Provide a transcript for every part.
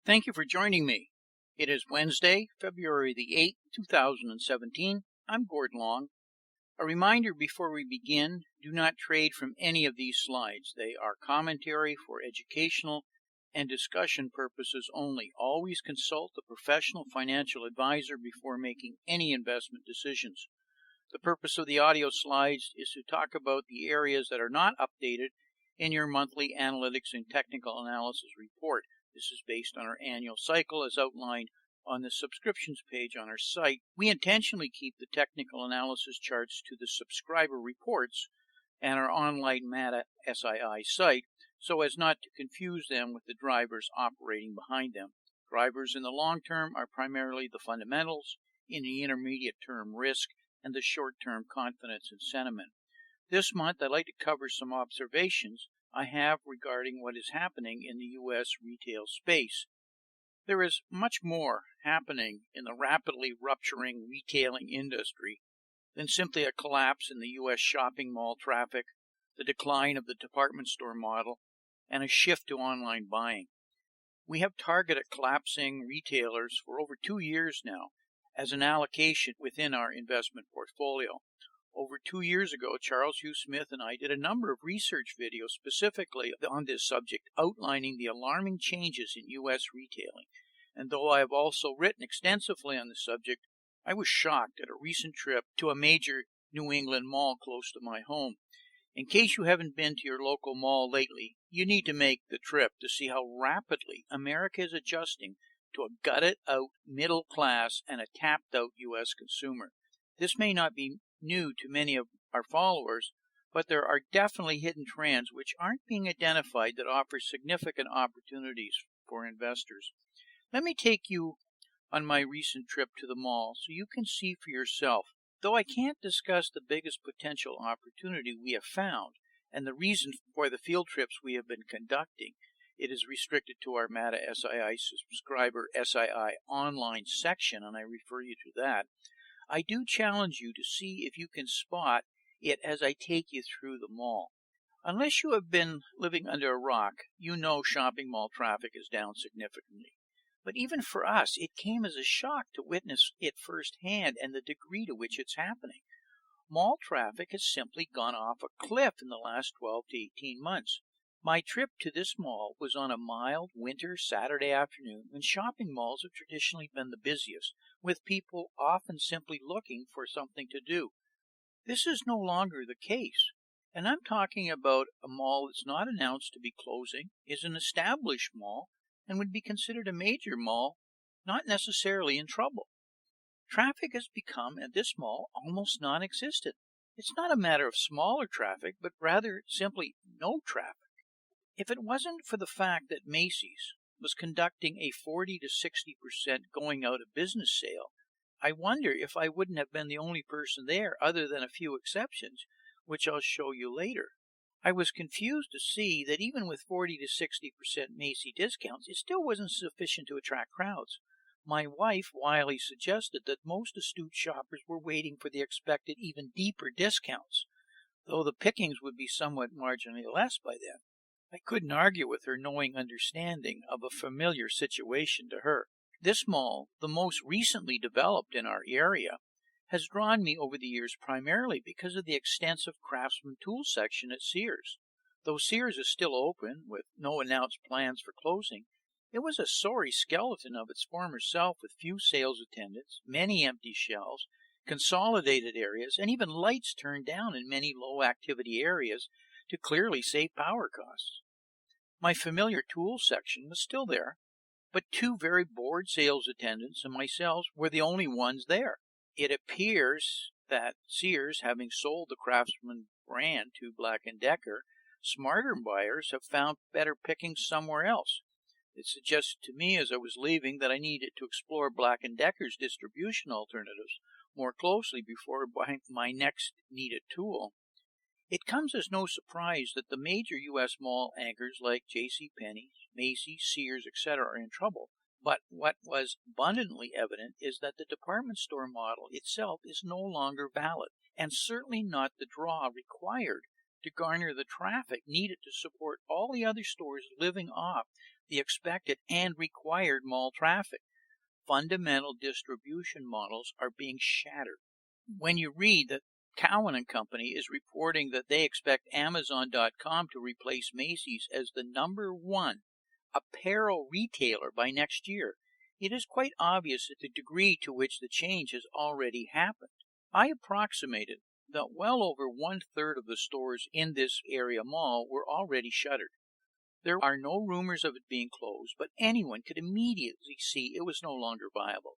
Thank you for joining me. It is Wednesday, February the 8th, 2017. I'm Gordon Long. A reminder before we begin, do not trade from any of these slides. They are commentary for educational and discussion purposes only. Always consult a professional financial advisor before making any investment decisions. The purpose of the audio slides is to talk about the areas that are not updated in your monthly analytics and technical analysis report. This is based on our annual cycle as outlined on the subscriptions page on our site. We intentionally keep the technical analysis charts to the subscriber reports and our online MATA SII site so as not to confuse them with the drivers operating behind them. Drivers in the long term are primarily the fundamentals, in the intermediate term risk, and the short-term confidence and sentiment. This month I'd like to cover some observations I have regarding what is happening in the U.S. retail space. There is much more happening in the rapidly rupturing retailing industry than simply a collapse in the U.S. shopping mall traffic, the decline of the department store model, and a shift to online buying. We have targeted collapsing retailers for over 2 years now as an allocation within our investment portfolio. Over 2 years ago, Charles Hugh Smith and I did a number of research videos specifically on this subject, outlining the alarming changes in U.S. retailing. And though I have also written extensively on the subject, I was shocked at a recent trip to a major New England mall close to my home. In case you haven't been to your local mall lately, you need to make the trip to see how rapidly America is adjusting to a gutted-out middle class and a tapped-out U.S. consumer. This may not be new to many of our followers, but there are definitely hidden trends which aren't being identified that offer significant opportunities for investors. Let me take you on my recent trip to the mall so you can see for yourself. Though I can't discuss the biggest potential opportunity we have found and the reason for the field trips we have been conducting, it is restricted to our MATA SII subscriber SII online section, and I refer you to that. I do challenge you to see if you can spot it as I take you through the mall. Unless you have been living under a rock, you know shopping mall traffic is down significantly. But even for us, it came as a shock to witness it firsthand and the degree to which it's happening. Mall traffic has simply gone off a cliff in the last 12 to 18 months. My trip to this mall was on a mild winter Saturday afternoon when shopping malls have traditionally been the busiest, with people often simply looking for something to do. This is no longer the case, and I'm talking about a mall that's not announced to be closing, is an established mall, and would be considered a major mall, not necessarily in trouble. Traffic has become, at this mall, almost non-existent. It's not a matter of smaller traffic, but rather simply no traffic. If it wasn't for the fact that Macy's was conducting a 40 to 60% going out of business sale, I wonder if I wouldn't have been the only person there other than a few exceptions, which I'll show you later. I was confused to see that even with 40 to 60% Macy discounts, it still wasn't sufficient to attract crowds. My wife wildly suggested that most astute shoppers were waiting for the expected even deeper discounts, though the pickings would be somewhat marginally less by then. I couldn't argue with her knowing understanding of a familiar situation to her. This mall, the most recently developed in our area, has drawn me over the years primarily because of the extensive craftsman tool section at Sears. Though Sears is still open, with no announced plans for closing, it was a sorry skeleton of its former self with few sales attendants, many empty shelves, consolidated areas, and even lights turned down in many low-activity areas to clearly save power costs. My familiar tool section was still there, but 2 very bored sales attendants and myself were the only ones there. It appears that Sears, having sold the Craftsman brand to Black & Decker, smarter buyers have found better pickings somewhere else. It suggested to me as I was leaving that I needed to explore Black & Decker's distribution alternatives more closely before buying my next needed tool. It comes as no surprise that the major U.S. mall anchors like JCPenney, Macy's, Sears, etc. are in trouble. But what was abundantly evident is that the department store model itself is no longer valid, and certainly not the draw required to garner the traffic needed to support all the other stores living off the expected and required mall traffic. Fundamental distribution models are being shattered. When you read that Cowen and Company is reporting that they expect Amazon.com to replace Macy's as the #1 apparel retailer by next year, it is quite obvious the degree to which the change has already happened. I approximated that well over 1/3 of the stores in this area mall were already shuttered. There are no rumors of it being closed, but anyone could immediately see it was no longer viable.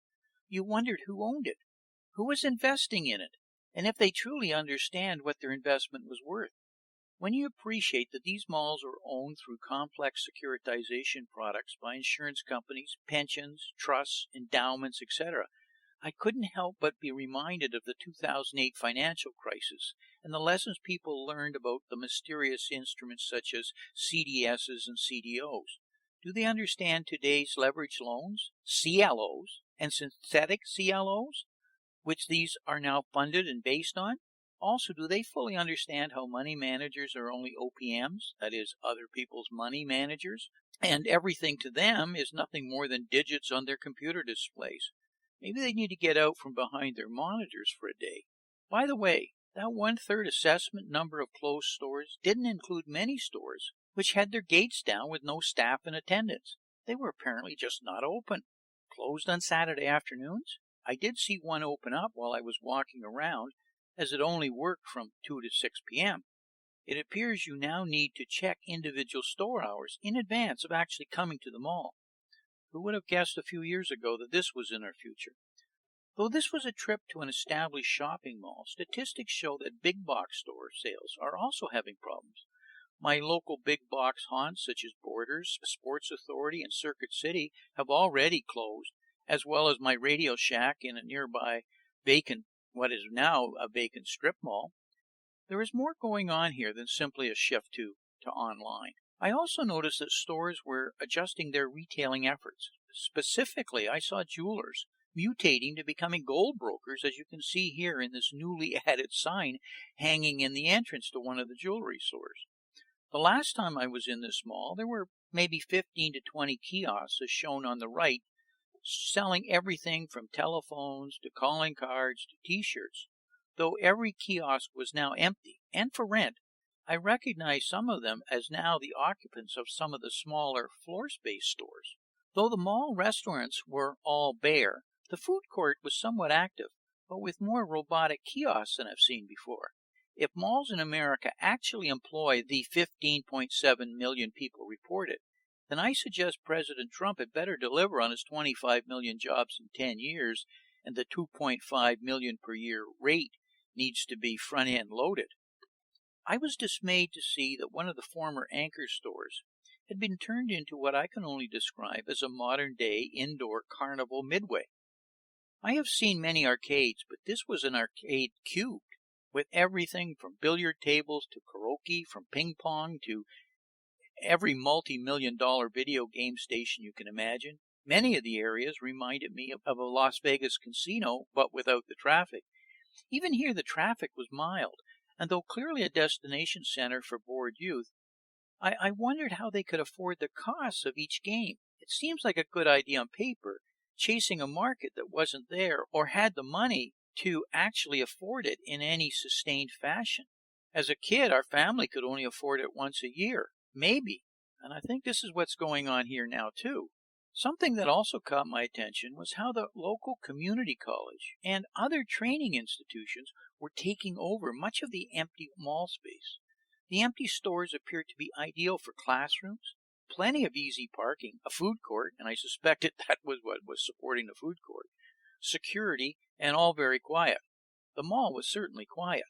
You wondered who owned it, who was investing in it, and if they truly understand what their investment was worth. When you appreciate that these malls are owned through complex securitization products by insurance companies, pensions, trusts, endowments, etc., I couldn't help but be reminded of the 2008 financial crisis and the lessons people learned about the mysterious instruments such as CDSs and CDOs. Do they understand today's leveraged loans, CLOs, and synthetic CLOs, which these are now funded and based on? Also, do they fully understand how money managers are only OPMs, that is, other people's money managers, and everything to them is nothing more than digits on their computer displays? Maybe they need to get out from behind their monitors for a day. By the way, that 1/3 assessment number of closed stores didn't include many stores which had their gates down with no staff in attendance. They were apparently just not open. Closed on Saturday afternoons? I did see one open up while I was walking around, as it only worked from 2 to 6 p.m. It appears you now need to check individual store hours in advance of actually coming to the mall. Who would have guessed a few years ago that this was in our future? Though this was a trip to an established shopping mall, statistics show that big box store sales are also having problems. My local big box haunts such as Borders, Sports Authority, and Circuit City have already closed, as well as my Radio Shack in a nearby what is now a vacant strip mall. There is more going on here than simply a shift to online. I also noticed that stores were adjusting their retailing efforts. Specifically, I saw jewelers mutating to becoming gold brokers, as you can see here in this newly added sign hanging in the entrance to one of the jewelry stores. The last time I was in this mall, there were maybe 15 to 20 kiosks, as shown on the right, selling everything from telephones to calling cards to t-shirts. Though every kiosk was now empty and for rent, I recognize some of them as now the occupants of some of the smaller floor space stores. Though the mall restaurants were all bare, the food court was somewhat active, but with more robotic kiosks than I've seen before. If malls in America actually employ the 15.7 million people reported, then I suggest President Trump had better deliver on his 25 million jobs in 10 years, and the 2.5 million per year rate needs to be front-end loaded. I was dismayed to see that one of the former Anchor stores had been turned into what I can only describe as a modern-day indoor carnival midway. I have seen many arcades, but this was an arcade cubed, with everything from billiard tables to karaoke, from ping pong to every multi-million-dollar video game station you can imagine. Many of the areas reminded me of a Las Vegas casino, but without the traffic. Even here the traffic was mild, and though clearly a destination center for bored youth, I wondered how they could afford the costs of each game. It seems like a good idea on paper, chasing a market that wasn't there or had the money to actually afford it in any sustained fashion. As a kid, our family could only afford it once a year, maybe, and I think this is what's going on here now too. Something that also caught my attention was how the local community college and other training institutions were taking over much of the empty mall space. The empty stores appeared to be ideal for classrooms, plenty of easy parking, a food court, and I suspected that was what was supporting the food court, security, and all very quiet. The mall was certainly quiet.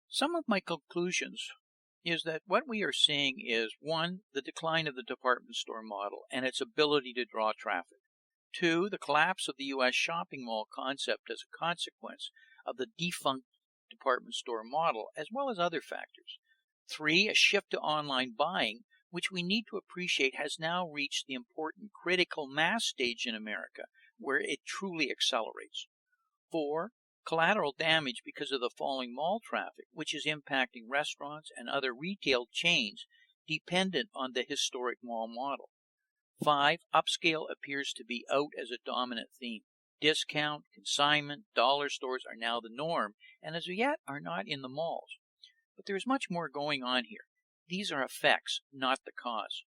Some of my conclusions is that what we are seeing is, 1, the decline of the department store model and its ability to draw traffic. 2, the collapse of the U.S. shopping mall concept as a consequence of the defunct department store model, as well as other factors. 3, a shift to online buying, which we need to appreciate has now reached the important critical mass stage in America, where it truly accelerates. 4, collateral damage because of the falling mall traffic, which is impacting restaurants and other retail chains dependent on the historic mall model. 5. Upscale appears to be out as a dominant theme. Discount, consignment, dollar stores are now the norm, and as yet are not in the malls. But there is much more going on here. These are effects, not the cause.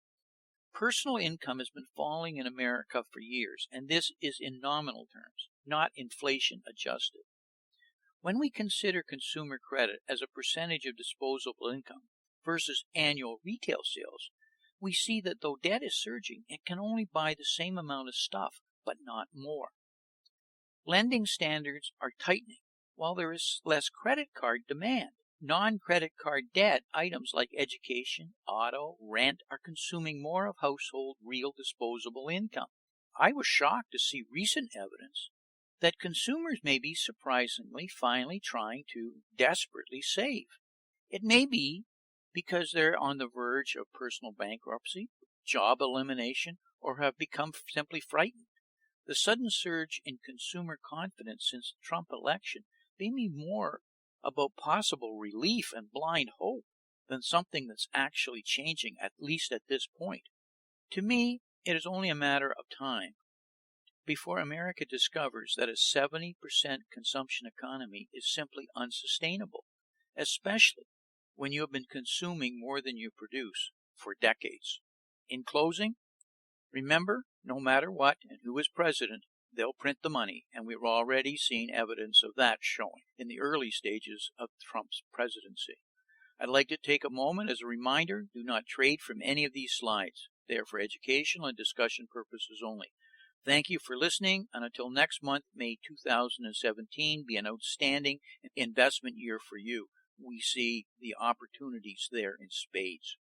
Personal income has been falling in America for years, and this is in nominal terms, not inflation adjusted. When we consider consumer credit as a percentage of disposable income versus annual retail sales, we see that though debt is surging, it can only buy the same amount of stuff, but not more. Lending standards are tightening, while there is less credit card demand. Non-credit card debt items like education, auto, rent are consuming more of household real disposable income. I was shocked to see recent evidence that consumers may be surprisingly finally trying to desperately save. It may be because they're on the verge of personal bankruptcy, job elimination, or have become simply frightened. The sudden surge in consumer confidence since the Trump election may be more about possible relief and blind hope than something that's actually changing, at least at this point. To me, it is only a matter of time before America discovers that a 70% consumption economy is simply unsustainable, especially when you have been consuming more than you produce for decades. In closing, remember, no matter what and who is president, they'll print the money, and we've already seen evidence of that showing in the early stages of Trump's presidency. I'd like to take a moment as a reminder, do not trade from any of these slides. They are for educational and discussion purposes only. Thank you for listening, and until next month, may 2017 be an outstanding investment year for you. We see the opportunities there in spades.